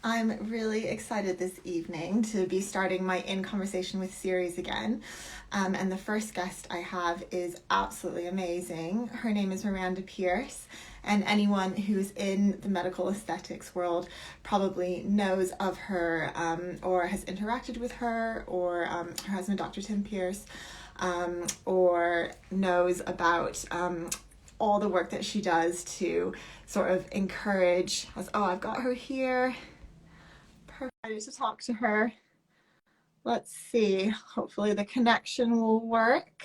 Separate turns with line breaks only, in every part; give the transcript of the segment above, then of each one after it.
I'm really excited this evening to be starting my In Conversation with series again. And the first guest I have is absolutely amazing. Her name is Miranda Pearce, and anyone who's in the medical aesthetics world probably knows of her or has interacted with her, or her husband, Dr. Tim Pearce, or knows about all the work that she does to sort of encourage us. Oh, I've got her here. Perfect. I need to talk to her. Let's see. Hopefully the connection will work.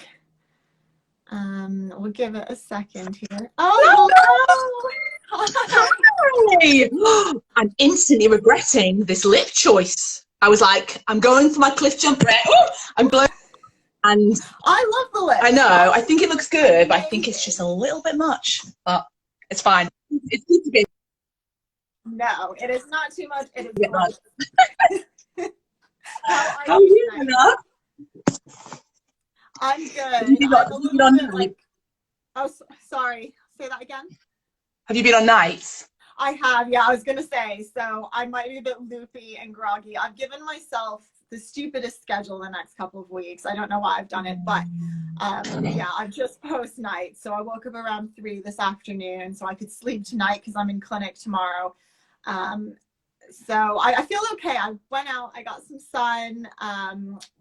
We'll give it a second here. Oh, hello!
Hi! I'm instantly regretting this lip choice. I was like, I'm going for my cliff jump red. I'm blown. And
I love the lip.
I know. I think it looks good, but I think it's just a little bit much. But it's fine. It's good to be.
No, it is not too much. It is
Bit much.
How are you,
Anna?
I'm good. Sorry. Say that again.
Have you been on nights?
I have, yeah. I was gonna say, so I might be a bit loopy and groggy. I've given myself the stupidest schedule the next couple of weeks. I don't know why I've done it, but yeah, I'm just post night. So I woke up around 3 this afternoon so I could sleep tonight because I'm in clinic tomorrow. So I feel okay. I went out, I got some sun,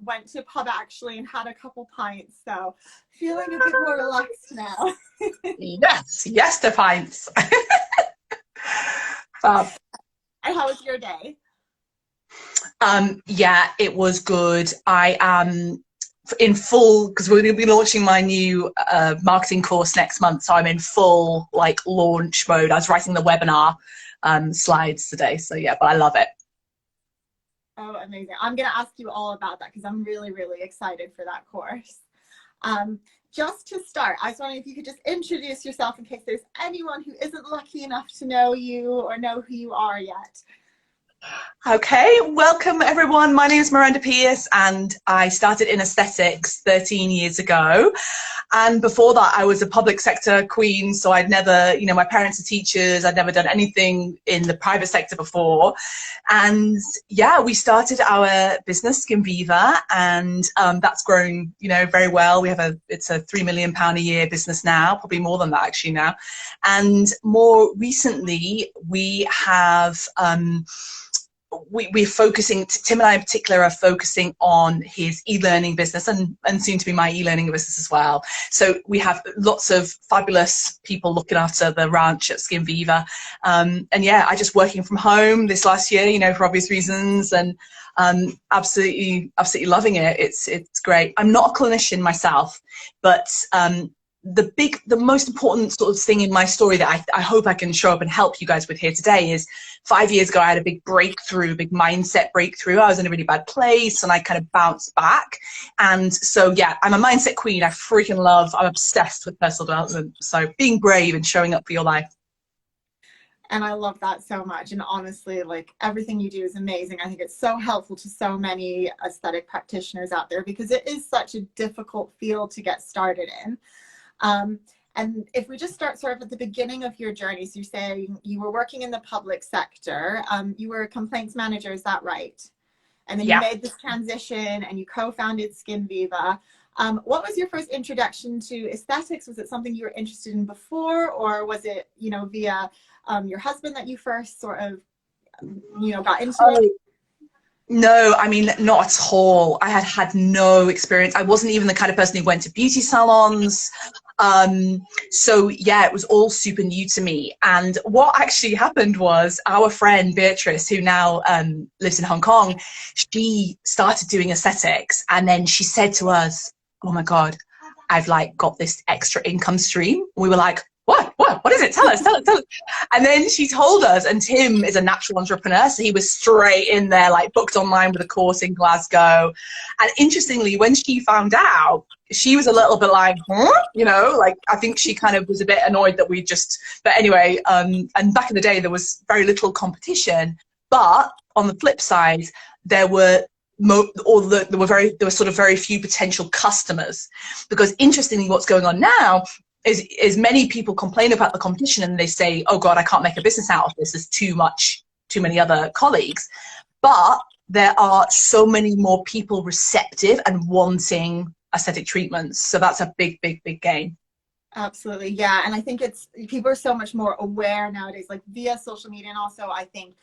went to a pub actually and had a couple pints. So feeling a bit more relaxed now.
Yes, the pints.
And how was your day?
Yeah, it was good. I am in full, because we're going to be launching my new marketing course next month, so I'm in full like launch mode. I was writing the webinar slides today, so yeah, but I love it.
Oh, amazing. I'm going to ask you all about that because I'm really, really excited for that course. Just to start, I was wondering if you could just introduce yourself in case there's anyone who isn't lucky enough to know you or know who you are yet.
Okay, welcome everyone. My name is Miranda Pearce and I started in aesthetics 13 years ago. And before that, I was a public sector queen. So I'd never, my parents are teachers. I'd never done anything in the private sector before. And yeah, we started our business, SkinViva, and that's grown, very well. It's a £3 million a year business now, probably more than that actually now. And more recently, we have, we're focusing, Tim and I in particular are focusing on his e-learning business and soon to be my e-learning business as well. So we have lots of fabulous people looking after the ranch at SkinViva. And yeah, I just working from home this last year, for obvious reasons, and absolutely loving it. It's great. I'm not a clinician myself, but the most important sort of thing in my story that I hope I can show up and help you guys with here today is 5 years ago I had a big breakthrough, big mindset breakthrough. I was in a really bad place and I kind of bounced back. And so yeah, I'm a mindset queen. I'm obsessed with personal development. So being brave and showing up for your life.
And I love that so much. And honestly, like, everything you do is amazing. I think it's so helpful to so many aesthetic practitioners out there because it is such a difficult field to get started in. And if we just start sort of at the beginning of your journey, so you're saying you were working in the public sector, you were a complaints manager, is that right? And then you made this transition and you co-founded SkinViva. What was your first introduction to aesthetics? Was it something you were interested in before, or was it, via your husband that you first sort of, got into it?
No, I mean, not at all. I had no experience. I wasn't even the kind of person who went to beauty salons. So yeah, it was all super new to me. And what actually happened was our friend Beatrice, who now lives in Hong Kong, she started doing aesthetics. And then she said to us, oh my God, I've like got this extra income stream. We were like, what is it? Tell us. And then she told us, and Tim is a natural entrepreneur, so he was straight in there, like booked online with a course in Glasgow. And interestingly, when she found out, she was a little bit like, like I think she kind of was a bit annoyed that but anyway, and back in the day, there was very little competition. But on the flip side, there were sort of very few potential customers, because interestingly, what's going on now is many people complain about the competition and they say, oh God, I can't make a business out of this. There's too much too many other colleagues. But there are so many more people receptive and wanting aesthetic treatments. So that's a big, big, big gain.
Absolutely. Yeah. And I think people are so much more aware nowadays, like via social media. And also I think,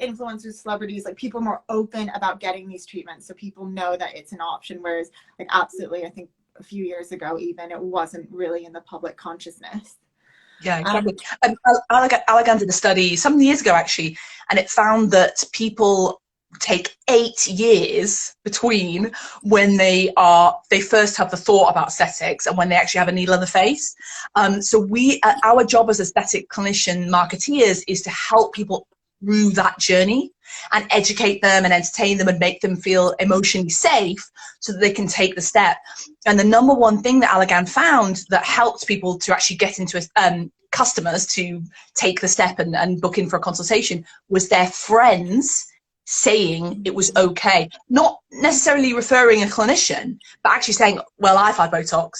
influencers, celebrities, like people are more open about getting these treatments. So people know that it's an option. Whereas like, absolutely, I think a few years ago, even it wasn't really in the public consciousness.
Yeah, exactly. Allergan did a study some years ago, actually, and it found that people take 8 years between when they first have the thought about aesthetics and when they actually have a needle in the face. So our job as aesthetic clinician marketeers is to help people through that journey and educate them and entertain them and make them feel emotionally safe so that they can take the step. And the number one thing that Allergan found that helped people to actually get into customers to take the step and book in for a consultation was their friends saying it was okay, not necessarily referring a clinician, but actually saying, well, I've had Botox.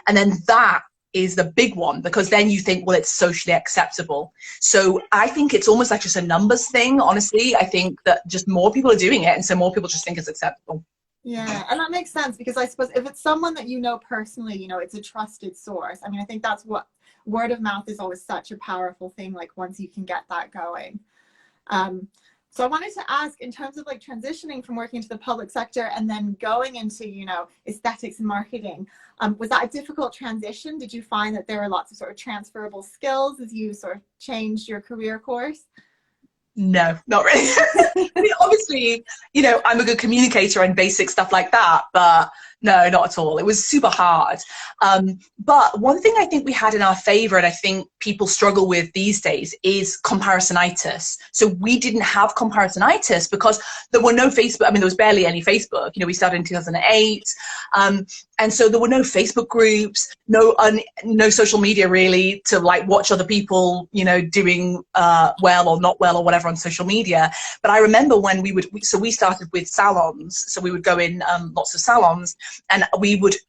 And then that is the big one, because then you think, well, it's socially acceptable. So I think it's almost like just a numbers thing, honestly. I think that just more people are doing it, and so more people just think it's acceptable.
Yeah, and that makes sense, because I suppose if it's someone that you know personally, it's a trusted source. I mean, I think that's what word of mouth is always such a powerful thing, like once you can get that going. So I wanted to ask, in terms of like transitioning from working into the public sector and then going into, aesthetics and marketing, was that a difficult transition? Did you find that there were lots of sort of transferable skills as you sort of changed your career course?
No, not really. I mean, obviously, I'm a good communicator and basic stuff like that, but no, not at all. It was super hard. But one thing I think we had in our favor, and I think people struggle with these days, is comparisonitis. So we didn't have comparisonitis because there were no Facebook. I mean, there was barely any Facebook. We started in 2008. And so there were no Facebook groups, no social media really to like watch other people, doing well or not well or whatever on social media. But I remember when we started with salons. So we would go in lots of salons, and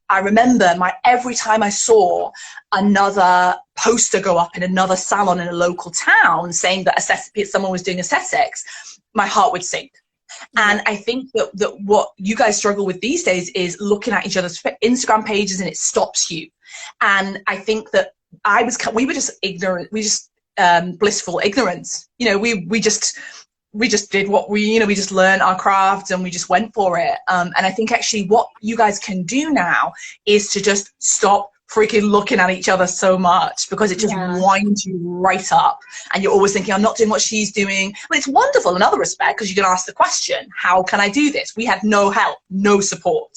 I remember every time I saw another poster go up in another salon in a local town saying that someone was doing aesthetics, my heart would sink. And I think that what you guys struggle with these days is looking at each other's Instagram pages, and it stops you. And I think that we were just ignorant. We just blissful ignorance. We just did what we just learned our craft and we just went for it. And I think actually what you guys can do now is to just stop freaking looking at each other so much, because it just winds you right up, and you're always thinking, I'm not doing what she's doing. But it's wonderful in another respect, because you can ask the question, how can I do this? We had no help, no support.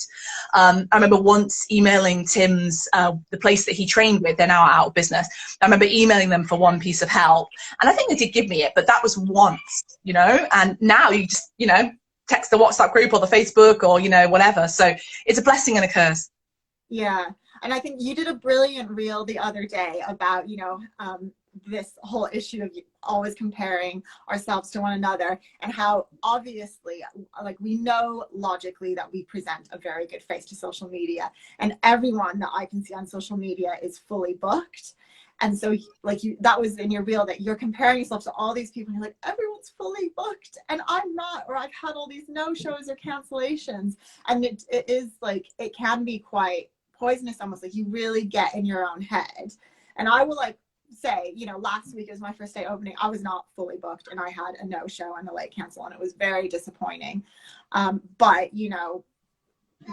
I remember once emailing Tim's, the place that he trained with, they're now out of business. I remember emailing them for one piece of help, and I think they did give me it, but that was once, and now you just, text the WhatsApp group or the Facebook or, whatever. So it's a blessing and a curse.
Yeah. And I think you did a brilliant reel the other day about, this whole issue of always comparing ourselves to one another, and how obviously, like, we know logically that we present a very good face to social media, and everyone that I can see on social media is fully booked. And so like that was in your reel, that you're comparing yourself to all these people and you're like, everyone's fully booked and I'm not, or I've had all these no-shows or cancellations. And it is like, it can be quite poisonous, almost like you really get in your own head. And I will say, last week was my first day opening. I was not fully booked and I had a no-show and a late cancel, and it was very disappointing. But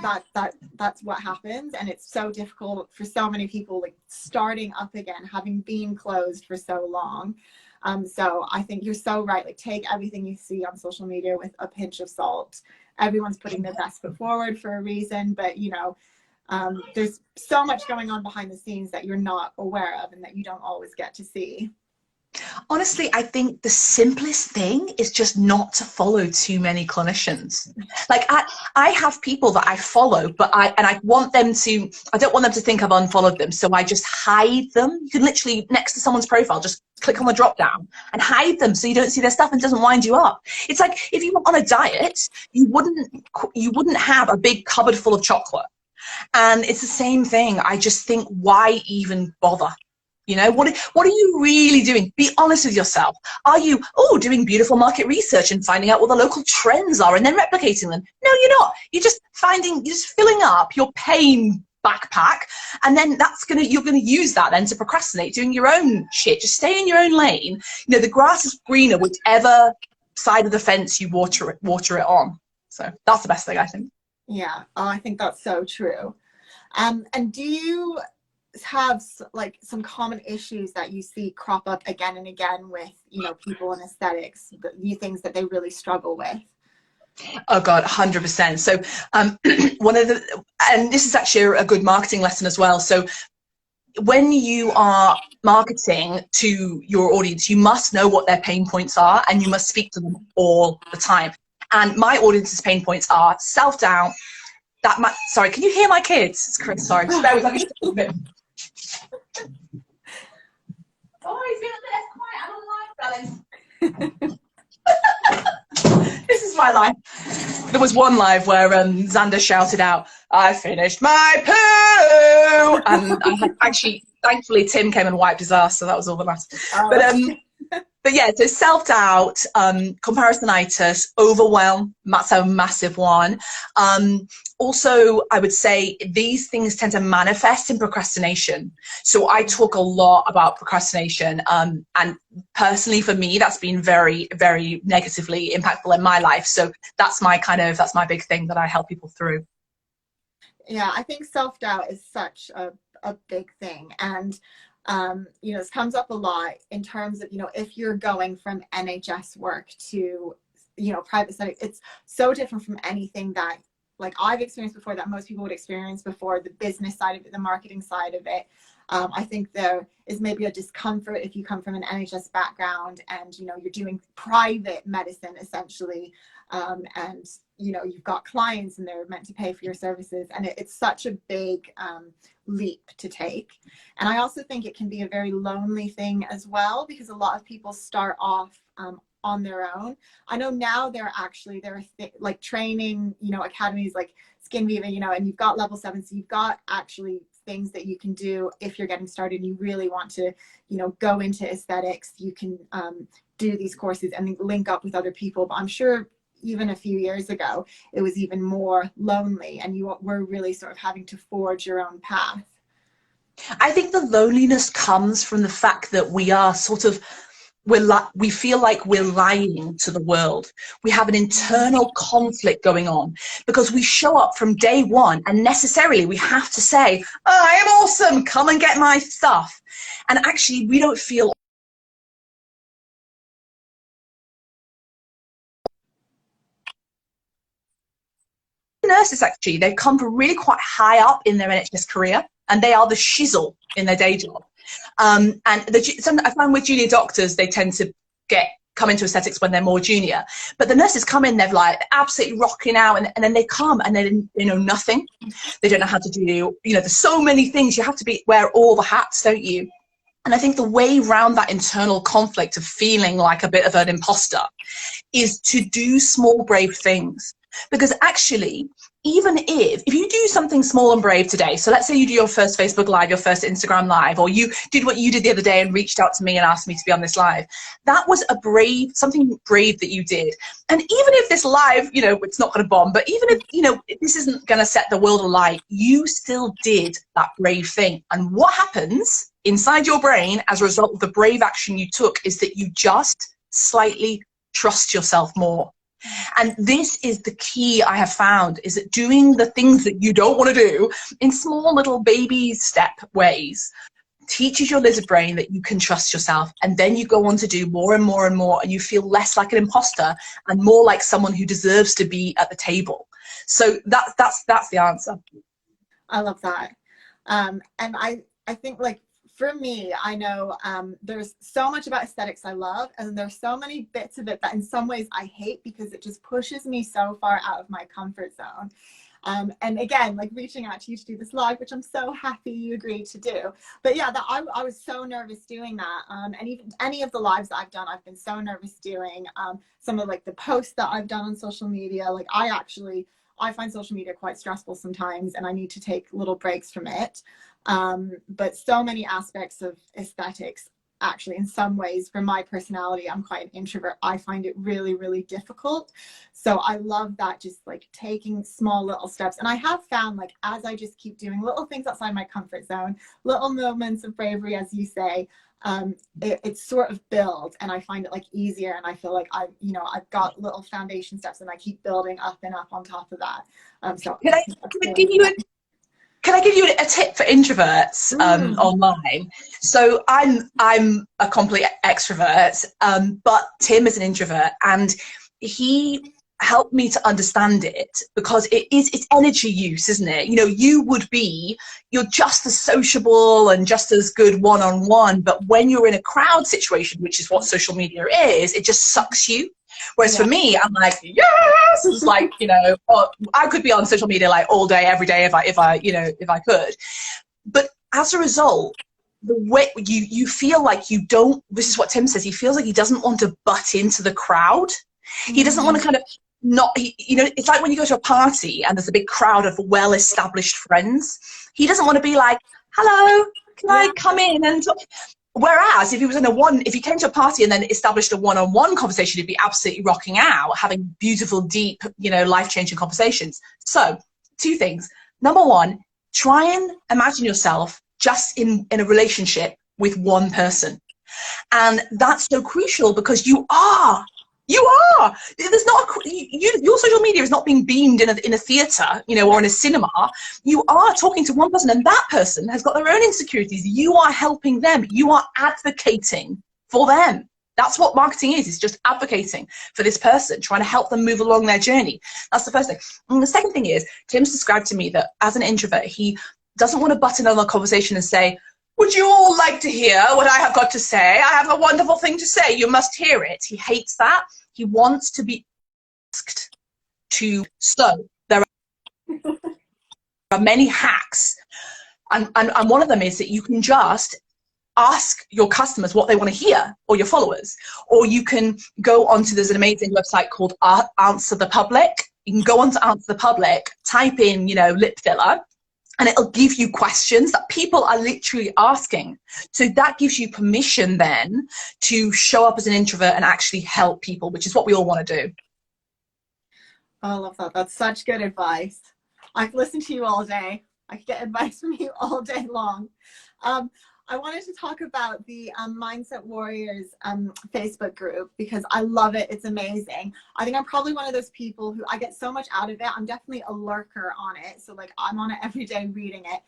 that's what happens, and it's so difficult for so many people, like starting up again, having been closed for so long. So I think you're so right. Like, take everything you see on social media with a pinch of salt. Everyone's putting their best foot forward for a reason, but there's so much going on behind the scenes that you're not aware of and that you don't always get to see.
Honestly, I think the simplest thing is just not to follow too many clinicians. Like I have people that I follow, but I don't want them to think I've unfollowed them. So I just hide them. You can literally, next to someone's profile, just click on the drop down and hide them so you don't see their stuff and it doesn't wind you up. It's like, if you were on a diet, you wouldn't have a big cupboard full of chocolate. And it's the same thing. I just think, why even bother? You know, what are you really doing? Be honest with yourself. Are you, doing beautiful market research and finding out what the local trends are and then replicating them? No, you're not. You're just filling up your pain backpack, and then you're gonna use that then to procrastinate doing your own shit. Just stay in your own lane. You know, the grass is greener whichever side of the fence you water it on. So that's the best thing, I think.
Yeah, oh, I think that's so true. And do you have like some common issues that you see crop up again and again with, you know, people in aesthetics, the things that they really struggle with?
Oh God, 100%. So and this is actually a good marketing lesson as well. So when you are marketing to your audience, you must know what their pain points are, and you must speak to them all the time. And my audience's pain points are self-doubt. Sorry, can you hear my kids? It's Chris, sorry. Just bear with me. Oh, he's been a bit quiet. I'm on live, darling. This is my life. There was one live where Xander shouted out, "I finished my poo!" And I had thankfully, Tim came and wiped his ass, so that was all that mattered.
Oh.
But yeah, so self-doubt, comparisonitis, overwhelm, that's a massive one. Also, I would say these things tend to manifest in procrastination. So I talk a lot about procrastination. And personally, for me, that's been very, very negatively impactful in my life. So that's my big thing that I help people through.
Yeah, I think self-doubt is such a big thing. And you know, this comes up a lot in terms of, you know, if you're going from NHS work to, you know, private setting, it's so different from anything that like I've experienced before, that most people would experience before, the business side of it, the marketing side of it. I think there is maybe a discomfort if you come from an NHS background and, you know, you're doing private medicine essentially. And, you know, you've got clients and they're meant to pay for your services. And it's such a big leap to take. And I also think it can be a very lonely thing as well, because a lot of people start off on their own. I know now there are like training, you know, academies like SkinViva, you know, and you've got level 7. So you've got actually things that you can do if you're getting started and you really want to, you know, go into aesthetics. You can do these courses and link up with other people. But I'm sure even a few years ago, it was even more lonely and you were really sort of having to forge your own path.
I think the loneliness comes from the fact that we are we feel like we're lying to the world. We have an internal conflict going on because we show up from day one and necessarily we have to say, "Oh, I am awesome, come and get my stuff." And actually we don't feel nurses, actually, they've come from really quite high up in their NHS career and they are the shizzle in their day job. And I find with junior doctors, they tend to come into aesthetics when they're more junior. But the nurses come in, they're like absolutely rocking out, and then they come and they know nothing. They don't know how to do, you know, there's so many things. You have to wear all the hats, don't you? And I think the way around that internal conflict of feeling like a bit of an imposter is to do small, brave things. Because actually, even if you do something small and brave today, so let's say you do your first Facebook Live, your first Instagram Live, or you did what you did the other day and reached out to me and asked me to be on this live, that was something brave that you did. And even if this live, you know, it's not going to bomb, but even if, you know, this isn't going to set the world alight, you still did that brave thing. And what happens inside your brain as a result of the brave action you took is that you just slightly trust yourself more. And this is the key I have found, is that doing the things that you don't want to do in small little baby step ways teaches your lizard brain that you can trust yourself. And then you go on to do more and more and more, and you feel less like an imposter and more like someone who deserves to be at the table. So that's the answer.
I love that. And I think, like, for me, I know there's so much about aesthetics I love, and there's so many bits of it that in some ways I hate because it just pushes me so far out of my comfort zone. And again, like reaching out to you to do this live, which I'm so happy you agreed to do. But yeah, I was so nervous doing that. And even any of the lives that I've done, I've been so nervous doing. Some of like the posts that I've done on social media, like I find social media quite stressful sometimes and I need to take little breaks from it. But so many aspects of aesthetics, actually, in some ways, for my personality, I'm quite an introvert. I find it really, really difficult. So I love that, just like taking small little steps. And I have found, like, as I just keep doing little things outside my comfort zone, little moments of bravery, as you say, it sort of builds, and I find it like easier, and I feel like I've got little foundation steps, and I keep building up and up on top of that. So
Can I give you a tip for introverts online? So I'm a complete extrovert, but Tim is an introvert, and he helped me to understand it, because it's energy use, isn't it? You know, you're just as sociable and just as good one-on-one, but when you're in a crowd situation, which is what social media is, it just sucks you. Whereas for me, I'm like, yes, it's like, you know, I could be on social media like all day, every day if I could. But as a result, the way you feel like you don't, this is what Tim says, he feels like he doesn't want to butt into the crowd. He doesn't want to kind of it's like when you go to a party and there's a big crowd of well-established friends. He doesn't want to be like, hello, can I come in and talk? Whereas if he came to a party and then established a one-on-one conversation, he'd be absolutely rocking out, having beautiful, deep, life-changing conversations. So 2 things. Number 1, try and imagine yourself just in a relationship with one person. And that's so crucial, because you are. There's not your social media is not being beamed in a theater, or in a cinema. You are talking to one person, and that person has got their own insecurities. You are helping them. You are advocating for them. That's what marketing is. It's just advocating for this person, trying to help them move along their journey. That's the first thing. And the second thing is, Tim's described to me that as an introvert, he doesn't want to butt in on a conversation and say, would you all like to hear what I have got to say? I have a wonderful thing to say. You must hear it. He hates that. He wants to be asked to. So there are many hacks. And one of them is that you can just ask your customers what they want to hear, or your followers. Or you can go onto, there's an amazing website called Answer the Public. You can go on to Answer the Public, type in, lip filler, and it'll give you questions that people are literally asking. So that gives you permission then to show up as an introvert and actually help people, which is what we all want to do.
I love that. That's such good advice. I could listen to you all day. I could get advice from you all day long. I wanted to talk about the Mindset Warriors Facebook group, because I love it. It's amazing. I think I'm probably one of those people who, I get so much out of it. I'm definitely a lurker on it. So like, I'm on it every day reading it.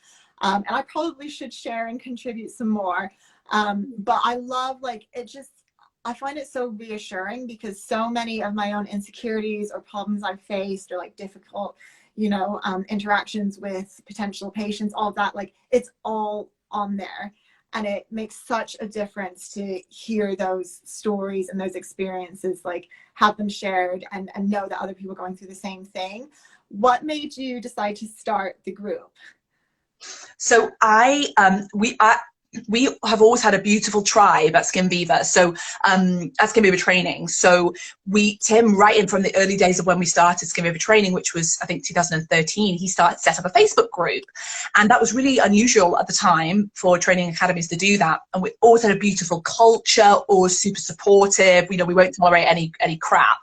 And I probably should share and contribute some more. But I love, I find it so reassuring, because so many of my own insecurities or problems I've faced, or like difficult, interactions with potential patients, all of that, like, it's all on there. And it makes such a difference to hear those stories and those experiences, like, have them shared, and know that other people are going through the same thing. What made you decide to start the group?
So we have always had a beautiful tribe at SkinViva. So at SkinViva training. So Tim, right in from the early days of when we started SkinViva training, which was, I think, 2013, he set up a Facebook group. And that was really unusual at the time for training academies to do that. And we always had a beautiful culture, always super supportive. We won't tolerate any crap.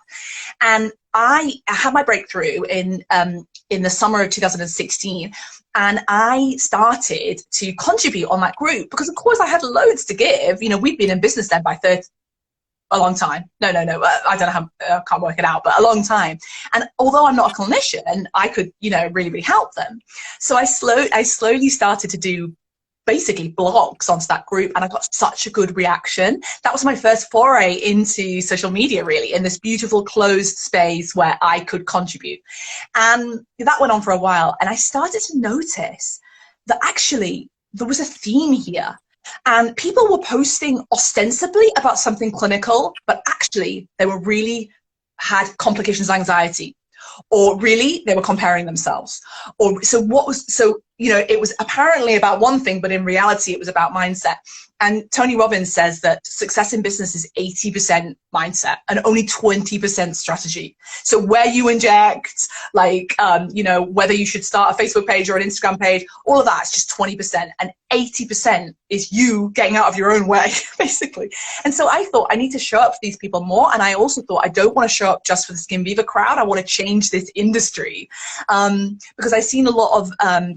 And I had my breakthrough in the summer of 2016. And I started to contribute on that group, because of course I had loads to give. We'd been in business then by a long time. No, I don't know how, I can't work it out, but a long time. And although I'm not a clinician, I could, really, really help them. So I slowly started to do basically blogs onto that group, and I got such a good reaction. That was my first foray into social media, really, in this beautiful closed space where I could contribute. And that went on for a while, and I started to notice that actually there was a theme here, and people were posting ostensibly about something clinical, but actually they were really had complications of anxiety, or really they were comparing themselves, or so you know, it was apparently about one thing, but in reality, it was about mindset. And Tony Robbins says that success in business is 80% mindset and only 20% strategy. So where you inject, like, you know, whether you should start a Facebook page or an Instagram page, all of that is just 20%. And 80% is you getting out of your own way, basically. And so I thought I need to show up for these people more. And I also thought I don't want to show up just for the SkinViva crowd. I want to change this industry, because I've seen a lot of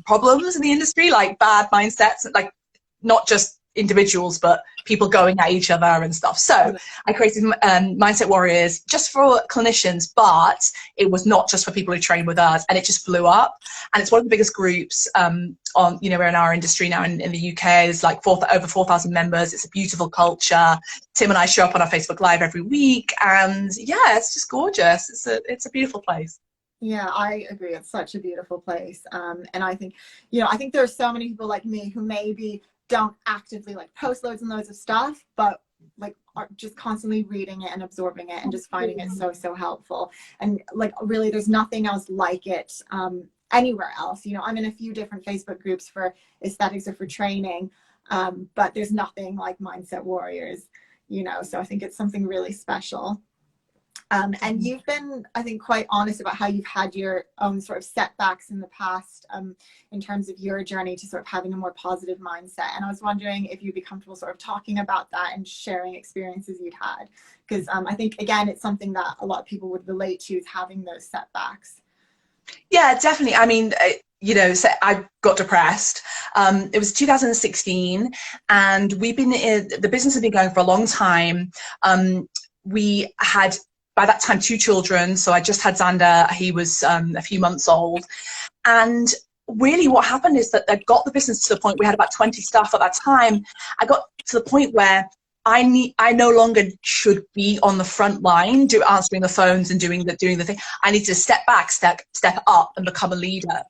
problems in the industry, like bad mindsets, like not just individuals, but people going at each other and stuff. So I created Mindset Warriors just for clinicians, but it was not just for people who train with us, and it just blew up. And it's one of the biggest groups on, you know, we're in our industry now in the UK. There's like over 4,000 members. It's a beautiful culture. Tim and I show up on our Facebook Live every week, and yeah, it's just gorgeous. It's a beautiful place.
Yeah, I agree. It's such a beautiful place. And I think, you know, I think there are so many people like me who maybe don't actively like post loads and loads of stuff, but like are just constantly reading it and absorbing it and just finding it so helpful. And like really there's nothing else like it anywhere else. You know, I'm in a few different Facebook groups for aesthetics or for training, but there's nothing like Mindset Warriors, you know, so I think it's something really special. And you've been, I think, quite honest about how you've had your own sort of setbacks in the past in terms of your journey to sort of having a more positive mindset. And I was wondering if you'd be comfortable sort of talking about that and sharing experiences you'd had. Because I think, again, it's something that a lot of people would relate to, is having those setbacks.
Yeah, definitely. I mean, you know, so I got depressed. It was 2016, and we've been the business had been going for a long time. We had, by that time, 2 children. So I just had Xander. He was a few months old. And really what happened is that I got the business to the point, we had about 20 staff at that time. I got to the point where I no longer should be on the front line, answering the phones and doing the thing. I need to step back, step up and become a leader.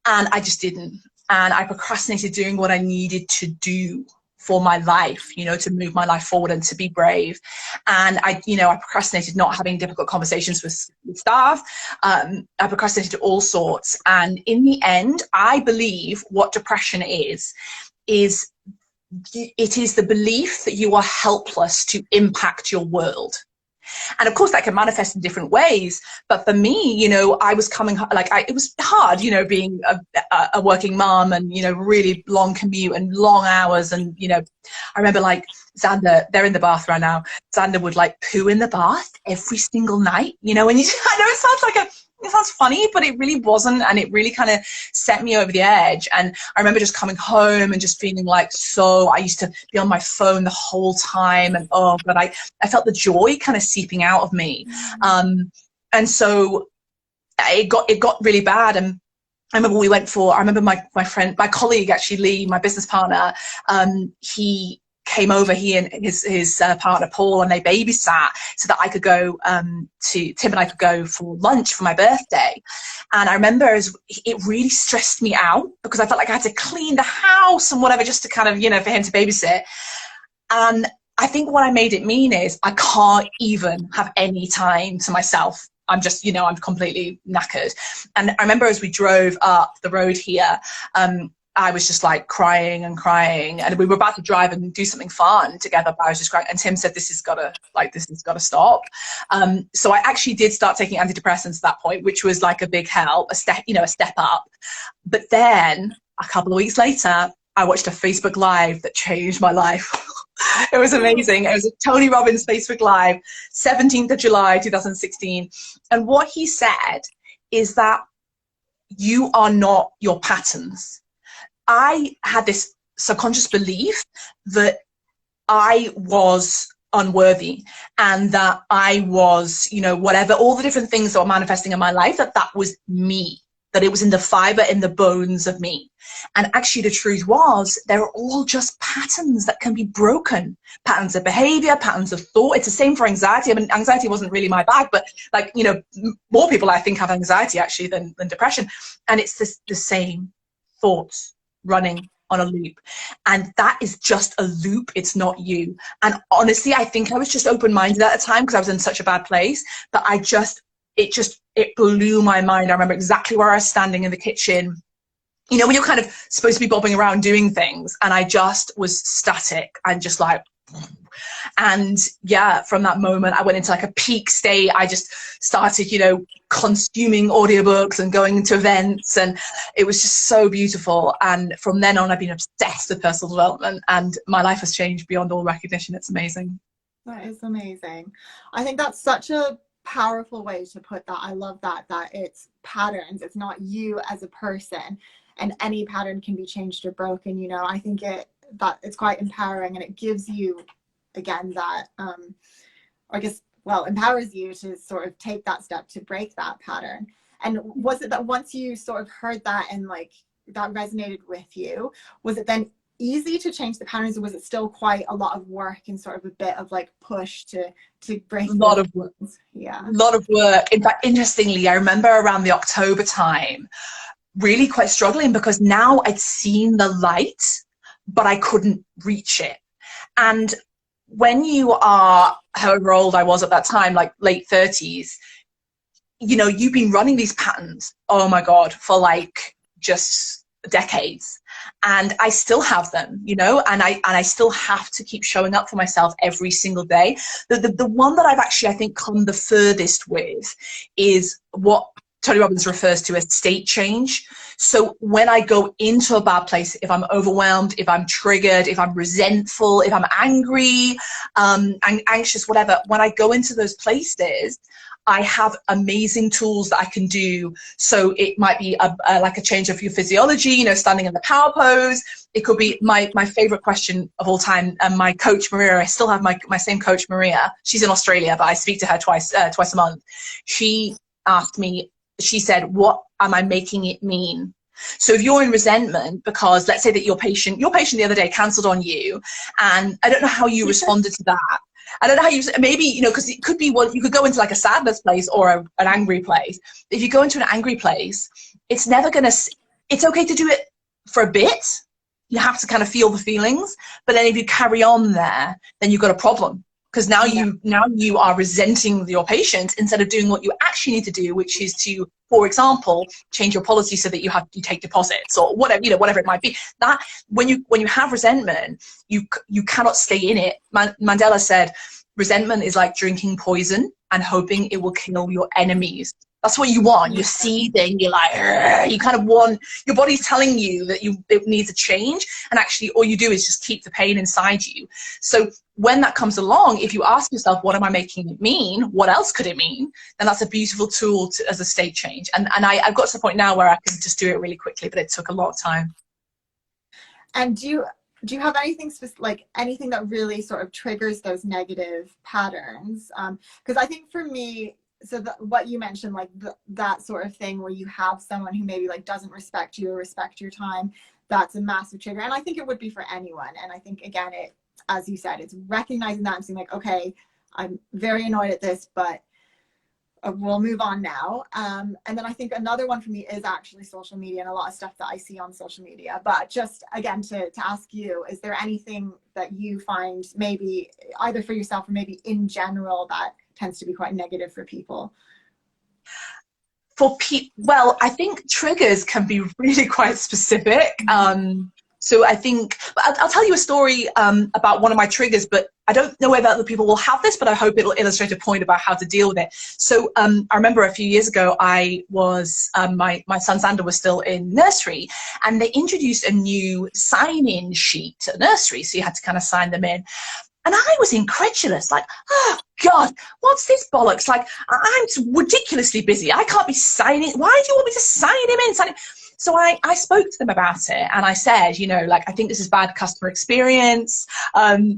And I just didn't. And I procrastinated doing what I needed to do for my life, you know, to move my life forward and to be brave. And I procrastinated not having difficult conversations with staff. I procrastinated all sorts. And in the end, I believe what depression is it is the belief that you are helpless to impact your world. And of course that can manifest in different ways. But for me, you know, I was coming, it was hard, you know, being a working mom and, you know, really long commute and long hours. And, you know, I remember like Xander, they're in the bath right now. Xander would like poo in the bath every single night, you know, and I know it sounds funny, but it really wasn't. And it really kind of set me over the edge. And I remember just coming home and just feeling like, I used to be on my phone the whole time. And oh, but I felt the joy kind of seeping out of me. And so it got really bad. And I remember my colleague, actually, Lee, my business partner, he came over, he and his partner Paul, and they babysat so that I could go Tim and I could go for lunch for my birthday. And I remember it really stressed me out because I felt like I had to clean the house and whatever just to kind of, you know, for him to babysit. And I think what I made it mean is I can't even have any time to myself. I'm just, you know, I'm completely knackered. And I remember as we drove up the road here, I was just like crying, and we were about to drive and do something fun together, but I was just crying. And Tim said, this has got to stop. So I actually did start taking antidepressants at that point, which was like a big help, a step up. But then a couple of weeks later, I watched a Facebook Live that changed my life. It was amazing. It was a Tony Robbins Facebook Live, 17th of July, 2016. And what he said is that you are not your patterns. I had this subconscious belief that I was unworthy and that I was, you know, whatever, all the different things that were manifesting in my life, that was me, that it was in the fiber, in the bones of me. And actually the truth was they're all just patterns that can be broken, patterns of behavior, patterns of thought. It's the same for anxiety. I mean, anxiety wasn't really my bag, but like, you know, more people I think have anxiety actually than depression. And it's the same thoughts running on a loop, and that is just a loop. It's not you. And honestly, I think I was just open-minded at the time because I was in such a bad place, but it blew my mind. I remember exactly where I was standing in the kitchen you know, when you're kind of supposed to be bobbing around doing things, and I just was static and just like, and yeah, from that moment I went into like a peak state. I just started, you know, consuming audiobooks and going to events, and it was just so beautiful. And from then on I've been obsessed with personal development, and my life has changed beyond all recognition. It's amazing.
That is amazing. I think that's such a powerful way to put that. I love that it's patterns. It's not you as a person, and any pattern can be changed or broken. You know, I think that it's quite empowering, and it gives you, again, that I guess, well, empowers you to sort of take that step to break that pattern. And was it that once you sort of heard that and like that resonated with you, was it then easy to change the patterns, or was it still quite a lot of work and sort of a bit of like push to break?
A lot of work.
Yeah.
A lot of work. In fact, interestingly, I remember around the October time really quite struggling, because now I'd seen the light, but I couldn't reach it. And when you are, however old I was at that time, like late 30s, you know, you've been running these patterns, oh my God, for like just decades. And I still have them, you know, and I still have to keep showing up for myself every single day. The one that I've actually, I think, come the furthest with is what Tony Robbins refers to as state change. So when I go into a bad place, if I'm overwhelmed, if I'm triggered, if I'm resentful, if I'm angry, anxious, whatever, when I go into those places, I have amazing tools that I can do. So it might be like a change of your physiology, you know, standing in the power pose. It could be my favorite question of all time. And my coach, Maria, I still have my same coach, Maria. She's in Australia, but I speak to her twice a month. She asked me, she said, what am I making it mean? So if you're in resentment because, let's say that your patient the other day cancelled on you, and I don't know how you responded to that. I don't know how you, maybe, you know, because it could be, well, you could go into like a sadness place or an angry place. If you go into an angry place, it's never going to, it's okay to do it for a bit. You have to kind of feel the feelings. But then if you carry on there, then you've got a problem. Because now you are resenting your patient instead of doing what you actually need to do, which is to, for example, change your policy so that you take deposits or whatever, you know, whatever it might be. That when you have resentment, you cannot stay in it. Mandela said, resentment is like drinking poison and hoping it will kill your enemies. That's what you want. You're seething. You're like, you kind of want, your body's telling you that it needs a change. And actually all you do is just keep the pain inside you. So when that comes along, if you ask yourself, what am I making it mean? What else could it mean? Then that's a beautiful tool as a state change. And I've got to the point now where I can just do it really quickly, but it took a lot of time.
And do you have anything specific, like anything that really sort of triggers those negative patterns? Because I think for me, so what you mentioned, like that sort of thing where you have someone who maybe like doesn't respect you or respect your time, that's a massive trigger. And I think it would be for anyone. And I think, again, it, as you said, it's recognizing that and saying like, okay, I'm very annoyed at this, but we'll move on now. And then I think another one for me is actually social media and a lot of stuff that I see on social media. But just again, to ask you, is there anything that you find maybe either for yourself or maybe in general that tends to be quite negative for people?
Well, I think triggers can be really quite specific. So I think, I'll tell you a story about one of my triggers, but I don't know whether other people will have this, but I hope it'll illustrate a point about how to deal with it. So I remember a few years ago, I was, my son Xander was still in nursery, and they introduced a new sign-in sheet to the nursery. So you had to kind of sign them in. And I was incredulous, like, oh God, what's this bollocks? Like, I'm ridiculously busy. I can't be signing. Why do you want me to sign him in? So I spoke to them about it, and I said, you know, like, I think this is bad customer experience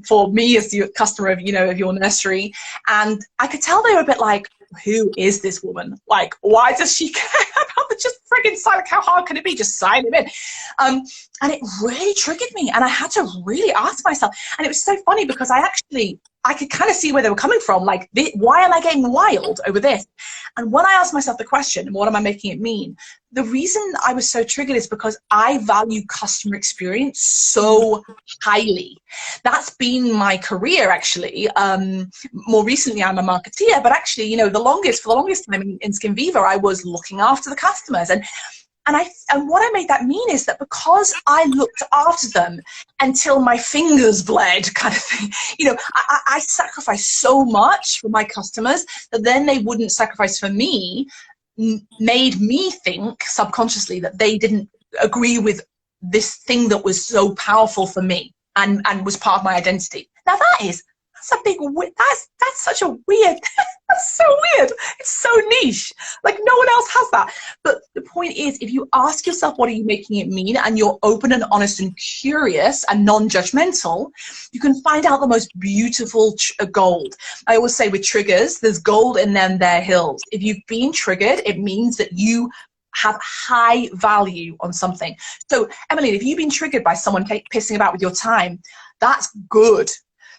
for me as the customer of, you know, of your nursery. And I could tell they were a bit like, who is this woman? Like, why does she care about the just friggin' sign? Like, how hard can it be? Just sign him in. And it really triggered me, and I had to really ask myself. And it was so funny because I could kind of see where they were coming from. Like, why am I getting wild over this? And when I asked myself the question, what am I making it mean? The reason I was so triggered is because I value customer experience so highly. That's been my career, actually. More recently, I'm a marketeer, but actually, you know, for the longest time in SkinViva, I was looking after the customers. And what I made that mean is that because I looked after them until my fingers bled, kind of thing, you know, I sacrificed so much for my customers that then they wouldn't sacrifice for me, made me think subconsciously that they didn't agree with this thing that was so powerful for me and was part of my identity. Now that's a big, that's such a weird, that's so weird. It's so niche. Like no one else has that. But the point is, if you ask yourself, what are you making it mean? And you're open and honest and curious and non-judgmental, you can find out the most beautiful gold. I always say with triggers, there's gold in them, there hills. If you've been triggered, it means that you have high value on something. So Emmaline, if you've been triggered by someone pissing about with your time, that's good,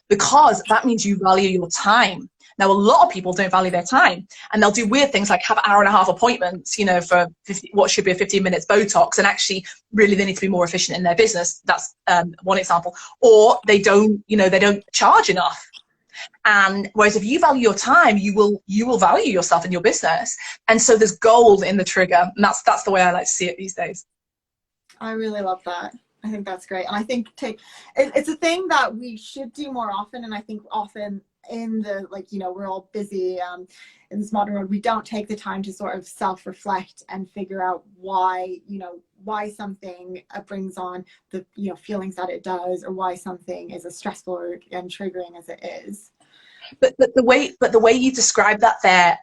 because that means you value your time. Now, a lot of people don't value their time, and they'll do weird things like have hour-and-a-half appointments, you know, for what should be a 15 minutes Botox, and actually really they need to be more efficient in their business. That's one example. Or they don't, you know, they don't charge enough. And whereas if you value your time, you will value yourself in your business. And so there's gold in the trigger, and that's the way I like to see it these days.
I really love that. I think that's great. And I think it's a thing that we should do more often. And I think often in the, like, you know, we're all busy in this modern world, we don't take the time to sort of self-reflect and figure out why, you know, why something brings on the, you know, feelings that it does, or why something is as stressful and triggering as it is.
But the way you describe that there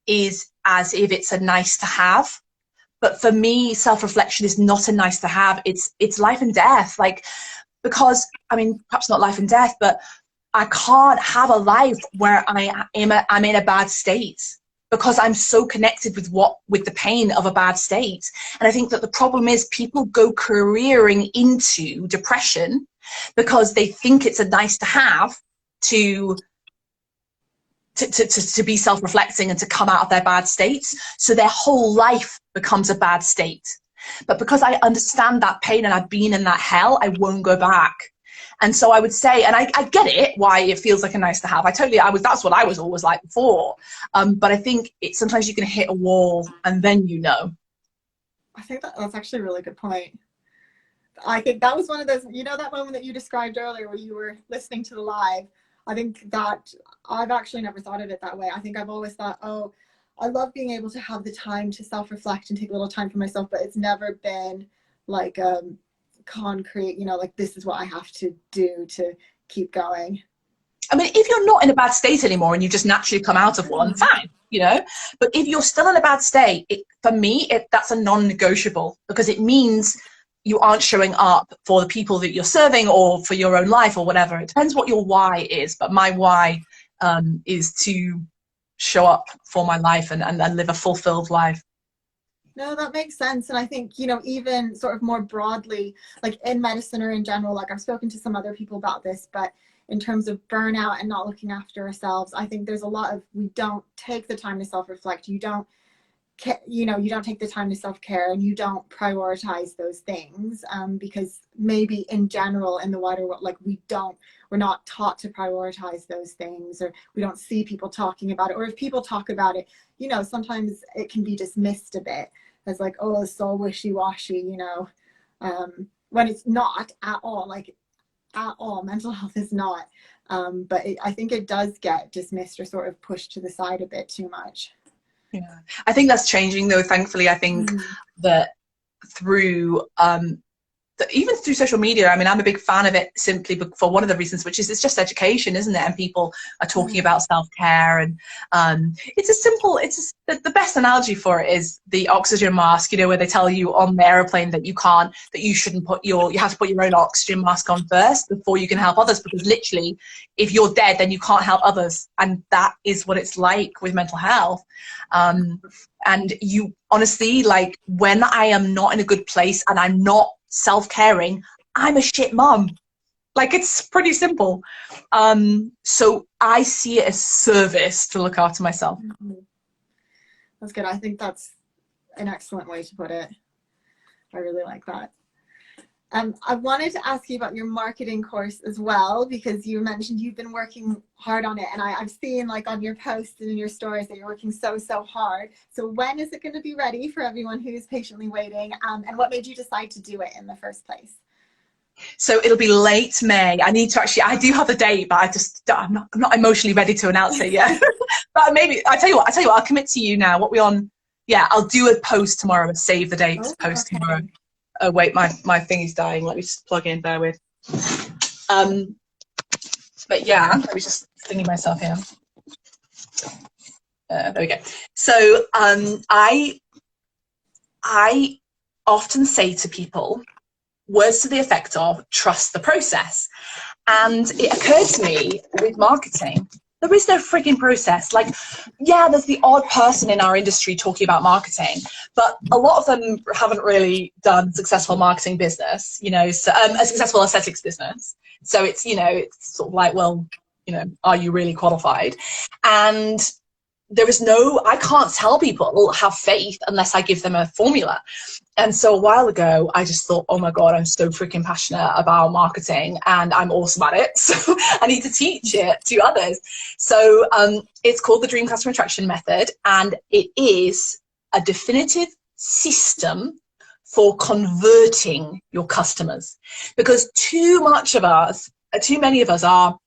is as if it's a nice to have. But for me, self-reflection is not a nice to have. It's life and death. Like, because, I mean, perhaps not life and death, but I can't have a life where I'm in a bad state, because I'm so connected with the pain of a bad state. And I think that the problem is people go careering into depression because they think it's a nice to have to be self-reflecting and to come out of their bad states. So their whole life becomes a bad state. But because I understand that pain and I've been in that hell, I won't go back. And so I would say, and I get it, why it feels like a nice to have. That's what I was always like before. But I think sometimes you can hit a wall and then you know.
I think that's actually a really good point. I think that was one of those, you know, that moment that you described earlier where you were listening to the live. I think that I've actually never thought of it that way. I think I've always thought, oh, I love being able to have the time to self-reflect and take a little time for myself, but it's never been like concrete, you know, like this is what I have to do to keep going.
I mean, if you're not in a bad state anymore and you just naturally come out of one, fine, you know. But if you're still in a bad state, for me, that's a non-negotiable, because it means you aren't showing up for the people that you're serving or for your own life or whatever. It depends what your why is, but my why is to show up for my life and live a fulfilled life.
No, that makes sense. And I think, you know, even sort of more broadly, like in medicine or in general, like I've spoken to some other people about this, but in terms of burnout and not looking after ourselves, I think there's a lot of, we don't take the time to self-reflect. You don't take the time to self-care, and you don't prioritize those things because maybe in general in the wider world, like we're not taught to prioritize those things, or we don't see people talking about it. Or if people talk about it, you know, sometimes it can be dismissed a bit as like, oh, it's so wishy-washy, you know, when it's not at all, like at all. Mental health is not. But I think it does get dismissed or sort of pushed to the side a bit too much.
Yeah, I think that's changing though, thankfully. I think that through even through social media, I mean, I'm a big fan of it simply for one of the reasons, which is it's just education, isn't it? And people are talking about self-care, and the best analogy for it is the oxygen mask, you know, where they tell you on the airplane that you have to put your own oxygen mask on first before you can help others, because literally if you're dead, then you can't help others. And that is what it's like with mental health. And you honestly, like, when I am not in a good place and I'm not self-caring, I'm a shit mom. Like, it's pretty simple. So I see it as service to look after myself.
That's good. I think that's an excellent way to put it. I really like that. I wanted to ask you about your marketing course as well, because you mentioned you've been working hard on it, and I've seen like on your posts and in your stories that you're working so hard. So when is it going to be ready for everyone who's patiently waiting? And what made you decide to do it in the first place?
So it'll be late May. I need to actually, I do have a date, but I'm not emotionally ready to announce it yet. But maybe, I tell you what, I'll commit to you now. What we on? Yeah, I'll do a post tomorrow and save the date to post tomorrow. Oh wait, my thing is dying. Let me just plug in, bear with. But yeah, let me just thingy myself here. There we go. So I often say to people words to the effect of trust the process. And it occurred to me with marketing, there is no freaking process. Like, yeah, there's the odd person in our industry talking about marketing, but a lot of them haven't really done successful marketing business, you know, so, a successful aesthetics business. So it's, you know, it's sort of like, well, you know, are you really qualified? And there is no, I can't tell people have faith unless I give them a formula. And so a while ago, I just thought, oh my God, I'm so freaking passionate about marketing and I'm awesome at it. So I need to teach it to others. So it's called the Dream Customer Attraction Method, and it is a definitive system for converting your customers. Because too many of us are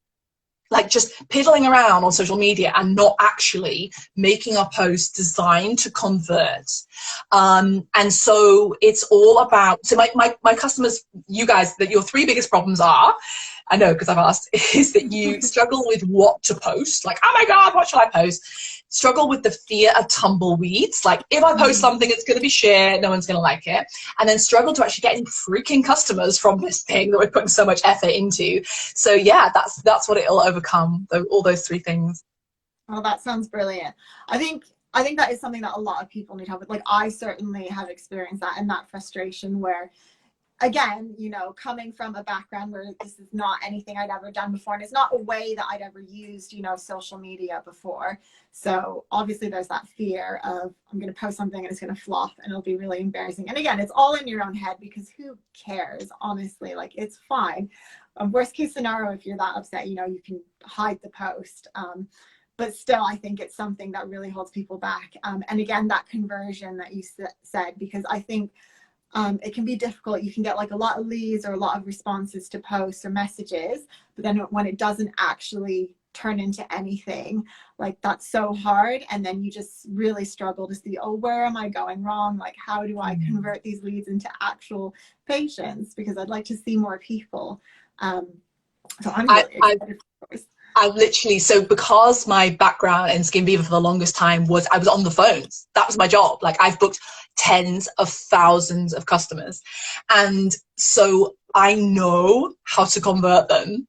like just piddling around on social media and not actually making our posts designed to convert. And so it's all about, so my customers, you guys, that your three biggest problems are, I know because I've asked, is that you struggle with what to post. Like, oh my God, what should I post? Struggle with the fear of tumbleweeds. Like, if I post something, it's going to be shit, no one's going to like it. And then struggle to actually get any freaking customers from this thing that we're putting so much effort into. So yeah, that's what it'll overcome, all those three things.
Oh, that sounds brilliant. I think that is something that a lot of people need help with. Like, I certainly have experienced that, and that frustration where, again, you know, coming from a background where this is not anything I'd ever done before, and it's not a way that I'd ever used, you know, social media before. So obviously there's that fear of, I'm going to post something and it's going to flop and it'll be really embarrassing. And again, it's all in your own head, because who cares, honestly? Like, it's fine. Worst case scenario, if you're that upset, you know, you can hide the post. But still, I think it's something that really holds people back. And again, that conversion that you said, because I think it can be difficult. You can get like a lot of leads or a lot of responses to posts or messages, but then when it doesn't actually turn into anything, like, that's so hard. And then you just really struggle to see, oh, where am I going wrong? Like, how do I convert these leads into actual patients? Because I'd like to see more people. So I'm really excited for this.
I literally, so because my background in SkinViva for the longest time was I was on the phones. That was my job. Like, I've booked tens of thousands of customers. And so I know how to convert them.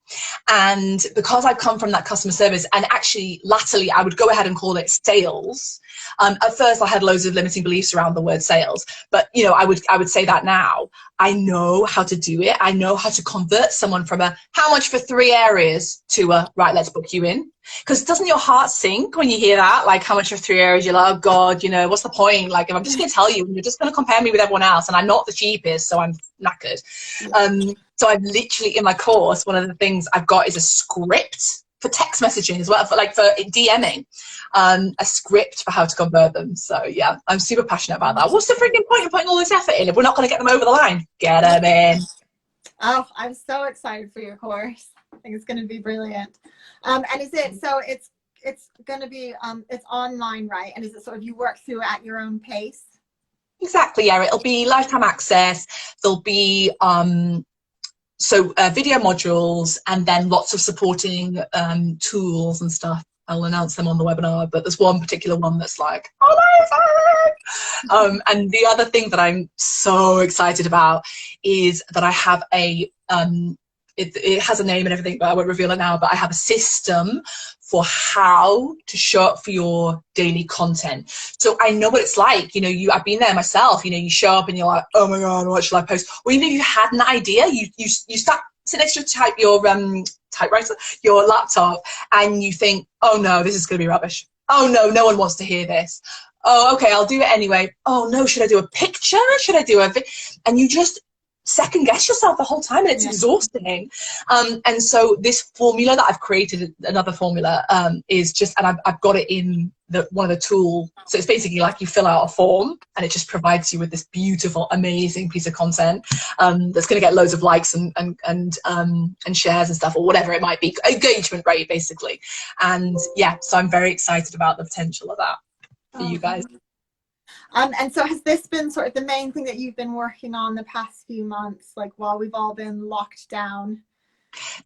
And because I've come from that customer service, and actually latterly I would go ahead and call it sales. At first I had loads of limiting beliefs around the word sales, but you know, I would say that now. I know how to do it. I know how to convert someone from a how much for 3 areas to a right, let's book you in. Because doesn't your heart sink when you hear that? Like, how much for 3 areas? You're like, oh God, you know, what's the point? Like, if I'm just going to tell you, you're just going to compare me with everyone else, and I'm not the cheapest, so I'm knackered. So I've literally, in my course, one of the things I've got is a script for text messaging as well, for DMing, a script for how to convert them. So yeah, I'm super passionate about that. What's the freaking point of putting all this effort in if we're not going to get them over the line? Get them in.
Oh, I'm so excited for your course. I think it's going to be brilliant. And is it, so it's going to be, it's online, right? And is it sort of you work through it at your own pace?
Exactly, yeah. It'll be lifetime access. There'll be video modules, and then lots of supporting tools and stuff. I'll announce them on the webinar, but there's one particular one that's like amazing. And the other thing that I'm so excited about is that I have a it has a name and everything, but I won't reveal it now, but I have a system for how to show up for your daily content. So I know what it's like, you know, I've been there myself, you know, you show up and you're like, oh my God, what should I post? Or even if you had an idea, you start sit next to your typewriter, your laptop, and you think, oh no, this is going to be rubbish. Oh no, no one wants to hear this. Oh, okay, I'll do it anyway. Oh no, should I do a picture? Should I do and you just second guess yourself the whole time, and it's exhausting. And so this formula that I've created, another formula, is just, and I've got it in one of the tools. So it's basically like you fill out a form and it just provides you with this beautiful, amazing piece of content that's going to get loads of likes and shares and stuff, or whatever it might be, engagement rate basically. And yeah, so I'm very excited about the potential of that for you guys.
And so has this been sort of the main thing that you've been working on the past few months, like while we've all been locked down?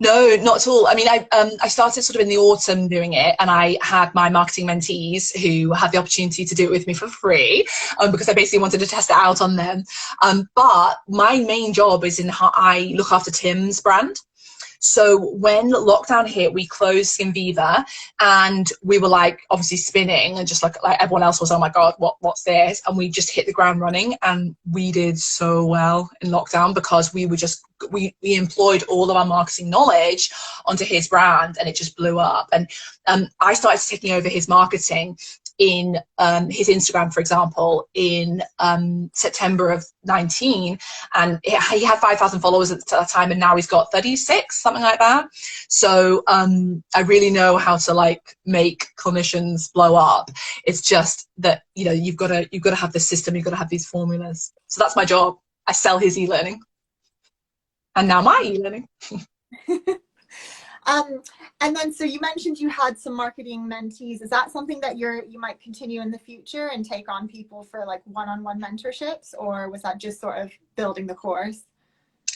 No, not at all. I mean, I started sort of in the autumn doing it, and I had my marketing mentees who had the opportunity to do it with me for free, because I basically wanted to test it out on them. But my main job is I look after Tim's brand. So when lockdown hit, we closed SkinViva, and we were like obviously spinning, and just like everyone else was, oh my God, what's this? And we just hit the ground running, and we did so well in lockdown because we employed all of our marketing knowledge onto his brand, and it just blew up. And I started taking over his marketing in his Instagram, for example, in September of 19, and he had 5,000 followers at that time, and now he's got 36, something like that. So I really know how to like make clinicians blow up. It's just that, you know, you've got to have this system, you've got to have these formulas. So that's my job. I sell his e-learning, and now my e-learning.
And then, so you mentioned you had some marketing mentees. Is that something that you might continue in the future and take on people for like one-on-one mentorships, or was that just sort of building the course?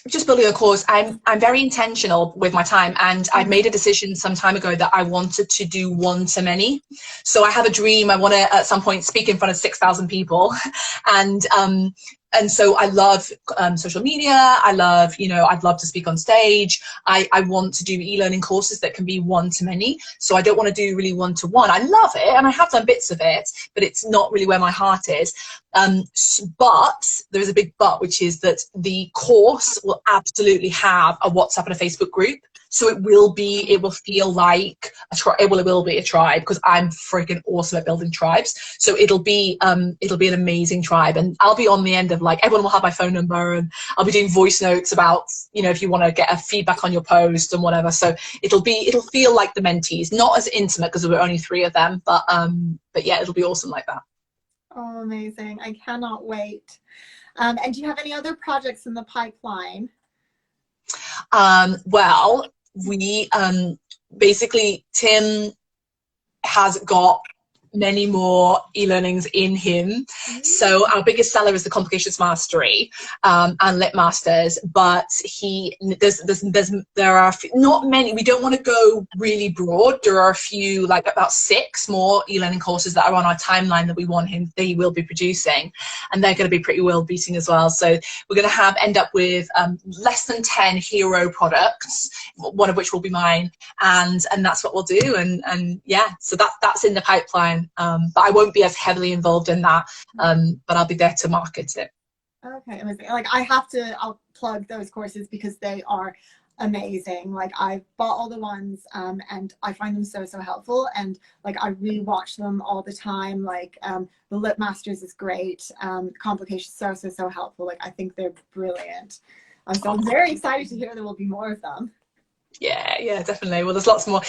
Just building a course. I'm very intentional with my time, and I made a decision some time ago that I wanted to do one-to-many. So I have a dream. I want to at some point speak in front of 6,000 people, and so I love social media. I love, you know, I'd love to speak on stage. I want to do e-learning courses that can be one-to-many. So I don't want to do really one-to-one. I love it, and I have done bits of it, but it's not really where my heart is. But there is a big but, which is that the course will absolutely have a WhatsApp and a Facebook group. So it will feel like it will be a tribe, because I'm freaking awesome at building tribes. So it'll be an amazing tribe, and I'll be on the end of, like, everyone will have my phone number, and I'll be doing voice notes about, you know, if you want to get a feedback on your post and whatever. So it'll feel like the mentees, not as intimate because there were only 3 of them, but yeah, it'll be awesome like that.
Oh, amazing. I cannot wait. And do you have any other projects in the pipeline?
Well, we basically, Tim has got many more e-learnings in him. So our biggest seller is the Complications Mastery and Lit Masters, but there are not many. We don't want to go really broad. There are a few, like about 6 more e-learning courses that are on our timeline that he will be producing, and they're going to be pretty world beating as well. So we're going to end up with less than 10 hero products, one of which will be mine, and that's what we'll do. And yeah, so that's in the pipeline. But I won't be as heavily involved in that, but I'll be there to market it.
Okay, amazing. Like, I'll plug those courses because they are amazing. Like, I've bought all the ones, and I find them so helpful, and like I rewatch them all the time. Like the Lit Masters is great. Complications so helpful. Like, I think they're brilliant. So I'm very excited to hear there will be more of them.
Yeah, definitely. Well, there's lots more.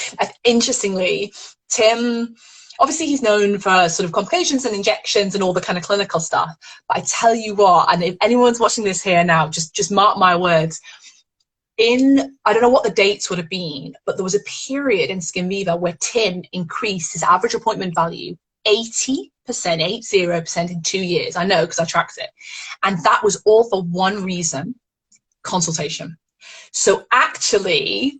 Interestingly, Tim, obviously he's known for sort of complications and injections and all the kind of clinical stuff, but I tell you what, and if anyone's watching this here now, just mark my words, I don't know what the dates would have been, but there was a period in SkinViva where Tim increased his average appointment value 80% in 2 years. I know, because I tracked it, and that was all for one reason: consultation. So actually,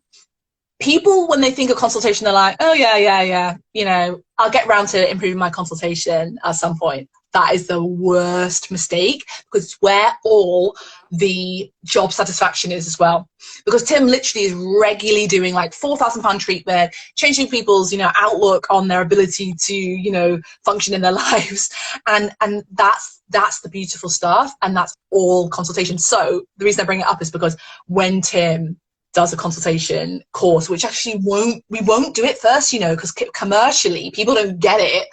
people, when they think of consultation, they're like, oh yeah, you know, I'll get around to improving my consultation at some point. That is the worst mistake, because it's where all the job satisfaction is as well. Because Tim literally is regularly doing like £4,000 treatment, changing people's, you know, outlook on their ability to, you know, function in their lives. And that's the beautiful stuff. And that's all consultation. So the reason I bring it up is because when Tim does a consultation course, which actually we won't do it first, you know, because commercially people don't get it.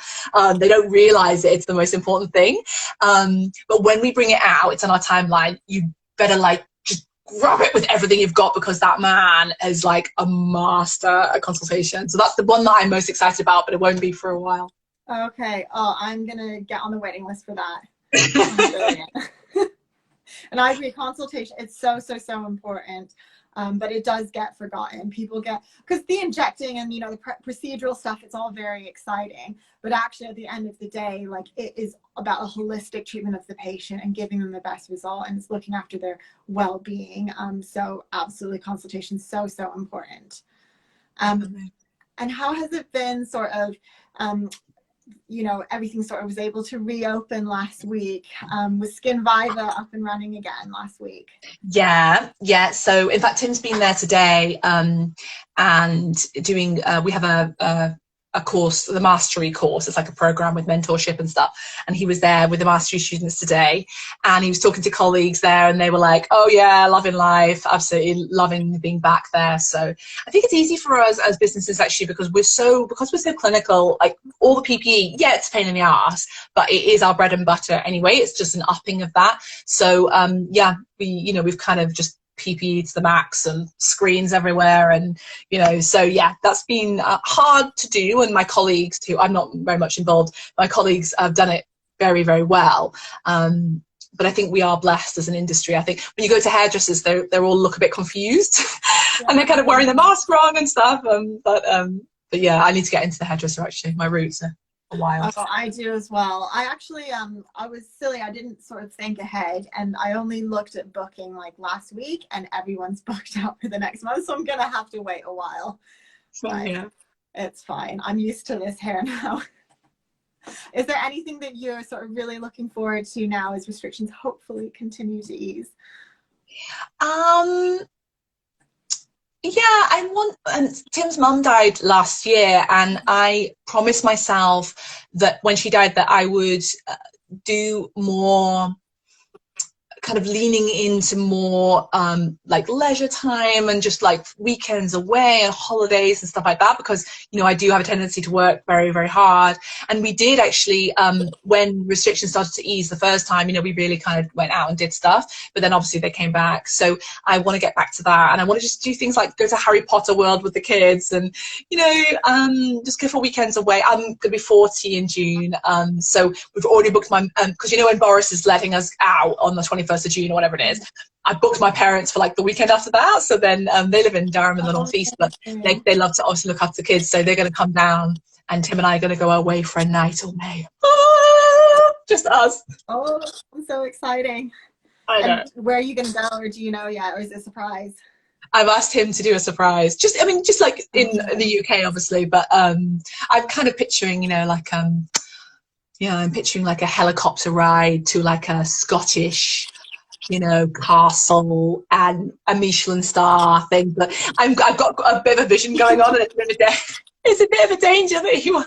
They don't realize it's the most important thing. But when we bring it out, it's on our timeline. You better like grab it with everything you've got, because that man is like a master at consultation. So that's the one that I'm most excited about, but it won't be for a while.
Okay. Oh, I'm gonna get on the waiting list for that. Brilliant. And I agree, consultation, it's so important. But it does get forgotten. People get, because the injecting and, you know, the procedural stuff, it's all very exciting. But actually, at the end of the day, like, it is about a holistic treatment of the patient and giving them the best result, and it's looking after their well-being. So absolutely, consultation is so important. And how has it been sort of, you know, everything sort of was able to reopen last week, with SkinViva up and running again last week?
Yeah. So in fact, Tim's been there today, and doing, we have a course, the mastery course. It's like a program with mentorship and stuff. And he was there with the mastery students today, and he was talking to colleagues there, and they were like, oh yeah, loving life, absolutely loving being back there. So I think it's easy for us as businesses, actually, because we're so clinical, like all the PPE, yeah, it's a pain in the ass, but it is our bread and butter anyway. It's just an upping of that. So yeah, we've kind of just PPE to the max and screens everywhere, and you know, so yeah, that's been hard to do. And my colleagues too, I'm not very much involved, my colleagues have done it very well. But I think we are blessed as an industry. I think when you go to hairdressers, they're all look a bit confused and they're kind of wearing the mask wrong and stuff. But yeah, I need to get into the hairdresser, actually. My roots are a while.
Oh, I do as well. I actually, I was silly. I didn't sort of think ahead, and I only looked at booking like last week, and everyone's booked out for the next month. So I'm going to have to wait a while.
So, yeah.
It's fine. I'm used to this hair now. Is there anything that you're sort of really looking forward to now as restrictions hopefully continue to ease?
Yeah, Tim's mum died last year, and I promised myself that when she died that I would do more, kind of leaning into more like leisure time and just like weekends away and holidays and stuff like that, because you know, I do have a tendency to work very hard. And we did actually, when restrictions started to ease the first time, you know, we really kind of went out and did stuff, but then obviously they came back. So I want to get back to that, and I want to just do things like go to Harry Potter World with the kids, and you know, just go for weekends away. I'm going to be 40 in June, so we've already booked my, because you know, when Boris is letting us out on the 21st of June or whatever it is, I booked my parents for like the weekend after that. So then they live in Durham in the northeast, but they love to obviously look after the kids, so they're going to come down, and Tim and I are going to go away for a night all May. Just us.
Oh, so exciting.
I know.
And where are you going to go, or do you know yet, or is it a surprise?
I've asked him to do a surprise, just like in the UK obviously, but I'm kind of picturing, you know, like yeah, I'm picturing like a helicopter ride to like a Scottish, you know, castle and a Michelin star thing. But I've got a bit of a vision going on, and it's a bit of a danger that he'll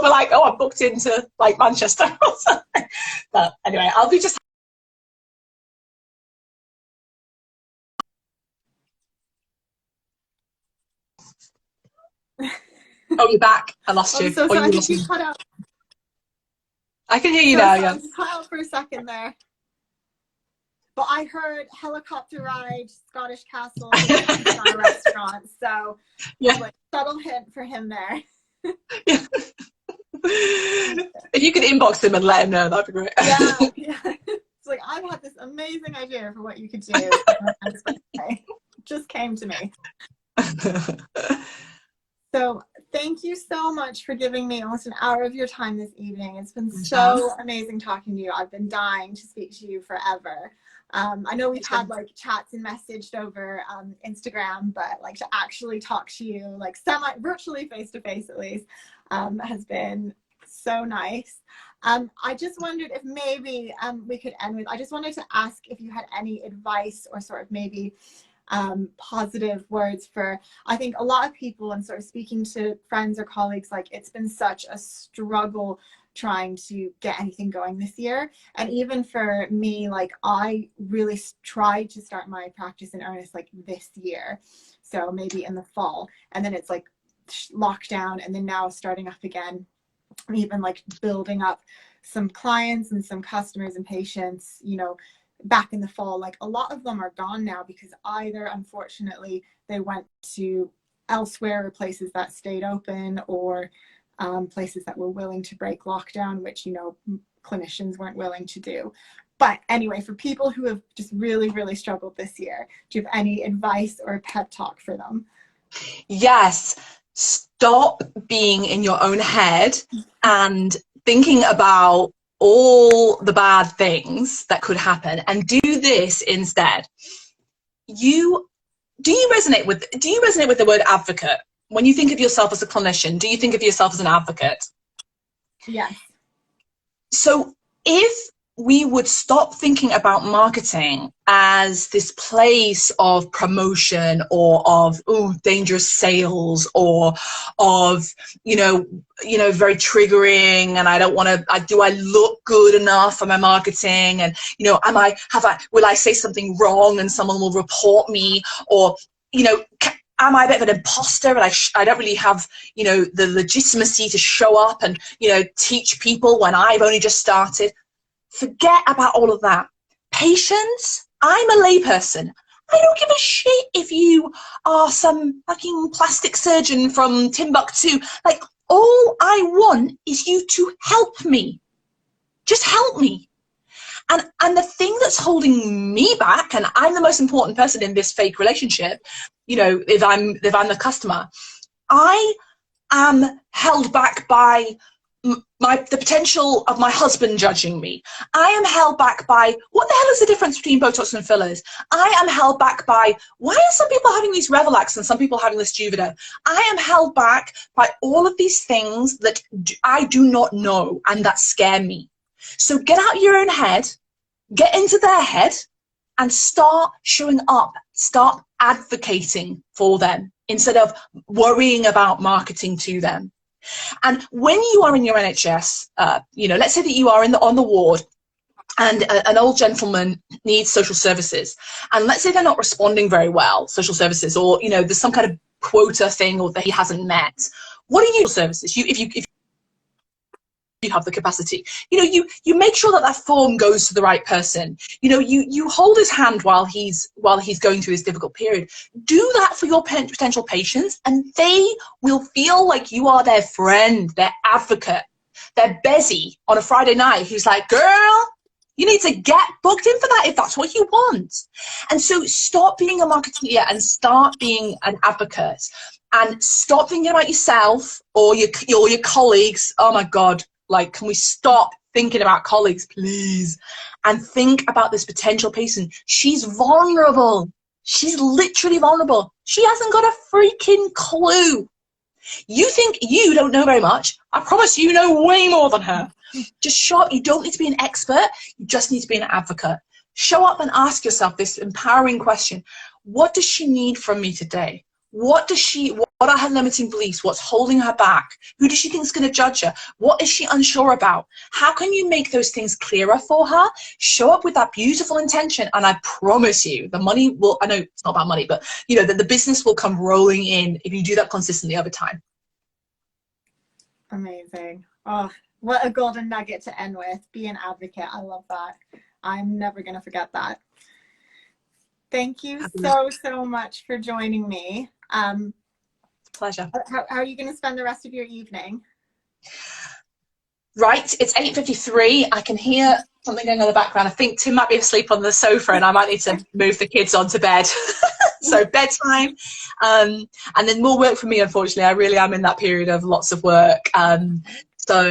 be like, oh, I booked into like Manchester or something. But anyway, I'll be just. Oh, you're back. I lost you.
So sorry, I think you cut out.
I can hear you now. Yeah.
You cut out for a second there. But I heard helicopter ride, Scottish castle, restaurant. So yeah, like, subtle hint for him there.
Yeah. If you could inbox him and let him know, that'd be great.
Yeah. It's like, I've had this amazing idea for what you could do. It just came to me. So thank you so much for giving me almost an hour of your time this evening. It's been so amazing talking to you. I've been dying to speak to you forever. I know we've had like chats and messaged over Instagram, but like to actually talk to you like virtually face to face at least has been so nice. I just wondered if maybe we could end with, I just wanted to ask if you had any advice or sort of maybe positive words for, I think a lot of people, and sort of speaking to friends or colleagues, like it's been such a struggle trying to get anything going this year. And even for me, like I really tried to start my practice in earnest like this year, so maybe in the fall, and then it's like lockdown, and then now starting up again, and even like building up some clients and some customers and patients, you know, back in the fall, like a lot of them are gone now because either unfortunately they went to elsewhere or places that stayed open, or places that were willing to break lockdown, which, you know, clinicians weren't willing to do. But anyway, for people who have just really, really struggled this year, do you have any advice or a pep talk for them?
Yes. Stop being in your own head and thinking about all the bad things that could happen, and do this instead. Do you resonate with the word advocate? When you think of yourself as a clinician, do you think of yourself as an advocate?
Yes.
So if we would stop thinking about marketing as this place of promotion, or of dangerous sales, or of very triggering, and I don't want to, do I look good enough for my marketing, and will I say something wrong and someone will report me, or am I a bit of an imposter, and I don't really have, the legitimacy to show up and, teach people when I've only just started. Forget about all of that. Patience. I'm a layperson. I don't give a shit if you are some fucking plastic surgeon from Timbuktu. Like, all I want is you to help me. Just help me. And the thing that's holding me back, and I'm the most important person in this fake relationship, if I'm the customer, I am held back by the potential of my husband judging me. I am held back by, what the hell is the difference between Botox and fillers? I am held back by, why are some people having these Revelax and some people having this Juvida? I am held back by all of these things that I do not know and that scare me. So get out your own head, get into their head, and start showing up, start advocating for them instead of worrying about marketing to them. And when you are in your NHS, let's say that you are on the ward, and an old gentleman needs social services, and let's say they're not responding very well, social services, or there's some kind of quota thing or that he hasn't met. What are your services? If you have the capacity, you make sure that form goes to the right person. You hold his hand while he's going through this difficult period. Do that for your potential patients, and they will feel like you are their friend, their advocate, their Bezzy on a Friday night who's like, girl, you need to get booked in for that if that's what you want. And so stop being a marketeer and start being an advocate, and stop thinking about yourself or your colleagues. Oh my God. Like, can we stop thinking about colleagues, please? And think about this potential patient. She's vulnerable. She's literally vulnerable. She hasn't got a freaking clue. You think you don't know very much. I promise you know way more than her. Just show up. You don't need to be an expert. You just need to be an advocate. Show up and ask yourself this empowering question. What does she need from me today? What are her limiting beliefs? What's holding her back? Who does she think is going to judge her? What is she unsure about? How can you make those things clearer for her? Show up with that beautiful intention, and I promise you, the money will, I know it's not about money, but the business will come rolling in if you do that consistently over time.
Amazing. Oh, what a golden nugget to end with. Be an advocate. I love that. I'm never going to forget that. Thank you so much for joining me.
Pleasure.
How are you going to spend the rest of your evening?
Right, it's 8:53. I can hear something going on in the background. I think Tim might be asleep on the sofa, and I might need to move the kids onto bed. So bedtime, and then more work for me, unfortunately. I really am in that period of lots of work. So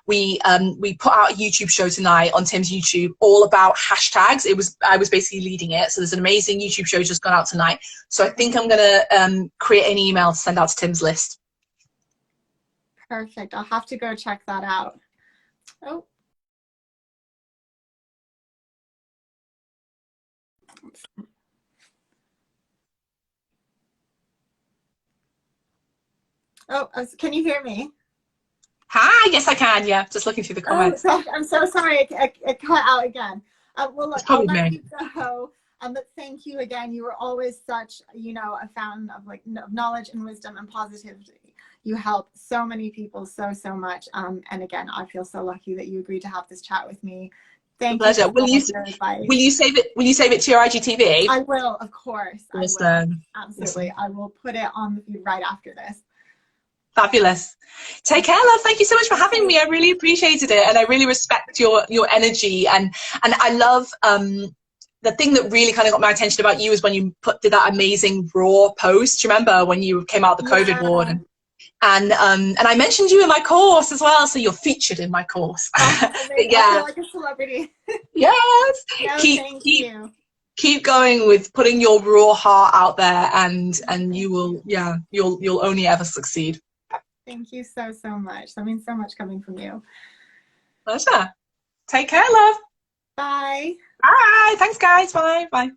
we put out a YouTube show tonight on Tim's YouTube, all about hashtags. I was basically leading it. So there's an amazing YouTube show just gone out tonight. So I think I'm gonna create an email to send out to Tim's list.
Perfect. I'll have to go check that out. Oh. Oh, can you hear me?
Hi, yes I can, yeah, just looking through the comments.
Oh, I'm so sorry, it cut out again. Well, look, I'll let you go, but thank you again. You were always such, a fountain of knowledge and wisdom and positivity. You help so many people so much, and again, I feel so lucky that you agreed to have this chat with me. Thank you
Pleasure.
so much for your advice.
Will you save it? Will you save it to your IGTV?
I will, of course.
Awesome.
I will. Absolutely.
Awesome.
I will put it on the feed right after this.
Fabulous. Take care, love. Thank you so much for having me. I really appreciated it, and I really respect your energy. And I love the thing that really kind of got my attention about you is when you did that amazing raw post. Do you remember when you came out of the COVID ward? And I mentioned you in my course as well, so you're featured in my course.
Oh,
yeah,
I feel like a celebrity.
Yes.
No, thank you.
Keep going with putting your raw heart out there, and you will, you'll only ever succeed.
Thank you so much. That means so much coming from you.
Pleasure. Take care, love.
Bye.
Bye. Thanks, guys. Bye. Bye.